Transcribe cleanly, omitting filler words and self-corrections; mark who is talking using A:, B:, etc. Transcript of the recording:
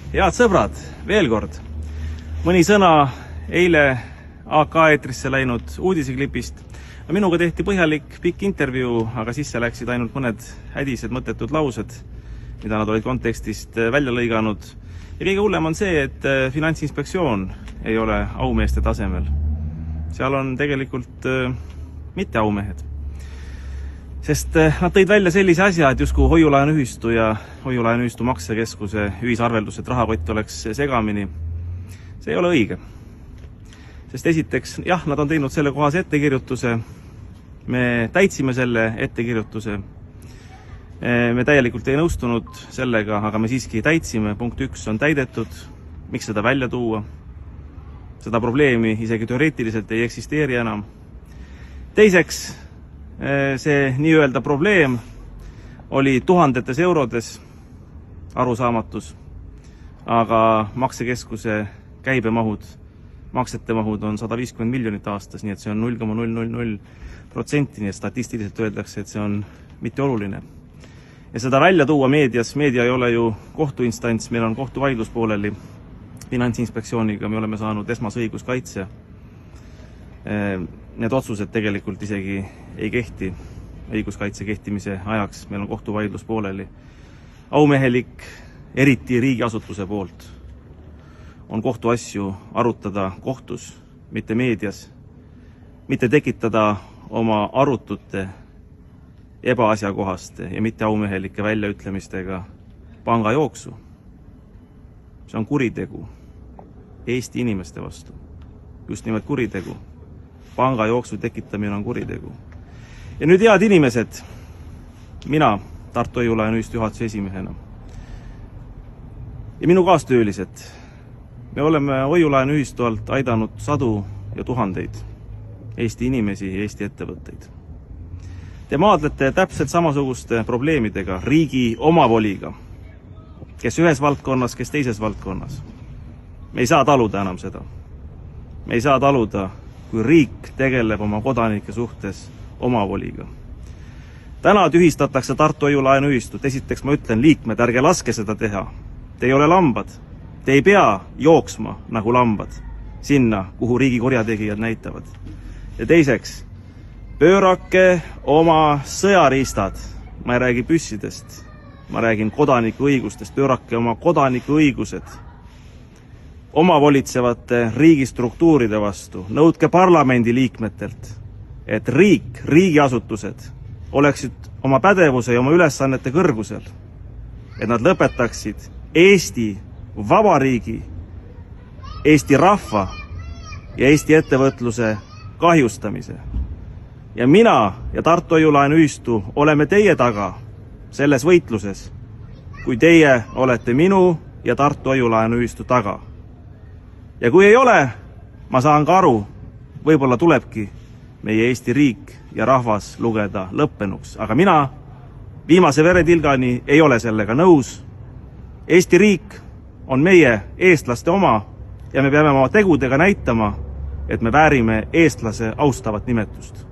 A: Head sõbrad, veel kord. Mõni sõna eile AK eetrisse läinud uudiseklipist. Minuga tehti põhjalik pikk intervjuu, aga sisse läksid ainult mõned hädised mõttetud laused, mida nad olid kontekstist välja lõiganud. Ja kõige hullem on see, et Finantsinspektsioon ei ole aumeeste tasemel. Seal on tegelikult mitte aumehed. Sest nad tõid välja sellise asja, et justkui hoiulaenuühistu ja hoiulaenuühistu maksekeskuse ühisarveldus, et rahakott oleks segamini. See ei ole õige. Sest esiteks, jah, nad on teinud selle kohase ettekirjutuse. Me täitsime selle ettekirjutuse. Me täielikult ei nõustunud sellega, aga me siiski täitsime. Punkt 1 on täidetud. Miks seda välja tuua? Seda probleemi isegi teoreetiliselt ei eksisteeri enam. Teiseks, see nii-öelda probleem oli tuhandetes eurodes arusaamatus, aga maksekeskuse käibemahud, maksete mahud on 150 miljonit aastas, nii et see on 0,000%, nii et statistiliselt öeldakse, et see on mitte oluline. Ja seda välja tuua meedias, meedia ei ole ju kohtuinstants, meil on kohtuvaidlus pooleli Finantsinspektsiooniga, me oleme saanud esmase õiguskaitse. Need otsused tegelikult isegi ei kehti õiguskaitse kehtimise ajaks, meil on kohtuvaidlus pooleli. Aumehelik, eriti riigiasutuse poolt, on kohtuasju arutada kohtus, mitte meedias, mitte tekitada oma arutute ebaasjakohaste ja mitte aumehelike väljaütlemistega pangajooksu. See on kuritegu Eesti inimeste vastu. Just nimelt kuritegu. Pangajooksu tekitamine on kuritegu. Ja nüüd head inimesed, mina Tartu Hoiulaenuühistu juhatuse esimehena ja minu kaastöölised, me oleme hoiulaenuühistu alt aidanud sadu ja tuhandeid Eesti inimesi ja Eesti ettevõtteid. Te maadlete täpselt samasuguste probleemidega, riigi omavoliga, kes ühes valdkonnas, kes teises valdkonnas. Me ei saa taluda enam seda. Me ei saa taluda, kui riik tegeleb oma kodanike suhtes omavoliga. Täna tühistatakse Tartu Hoiulaenuühistut. Esiteks ma ütlen, liikmed, ärge laske seda teha. Te ei ole lambad. Te ei pea jooksma nagu lambad sinna, kuhu riigi kurjategijad näitavad. Ja teiseks, pöörake oma sõjariistad. Ma ei räägi püssidest. Ma räägin kodaniku õigustest. Pöörake oma kodaniku õigused omavolitsevate riigistruktuuride vastu. Nõudke parlamendi liikmetelt, et riigiasutused oleksid oma pädevuse ja oma ülesannete kõrgusel. Et nad lõpetaksid Eesti Vabariigi, Eesti rahva ja Eesti ettevõtluse kahjustamise. Ja mina ja Tartu Hoiulaenuühistu oleme teie taga selles võitluses, kui teie olete minu ja Tartu Hoiulaenuühistu taga. Ja kui ei ole, ma saan ka aru, võib-olla tulebki meie Eesti riik ja rahvas lugeda lõppenuks. Aga mina viimase veretilgani ei ole sellega nõus. Eesti riik on meie eestlaste oma ja me peame oma tegudega näitama, et me väärime eestlase austavat nimetust.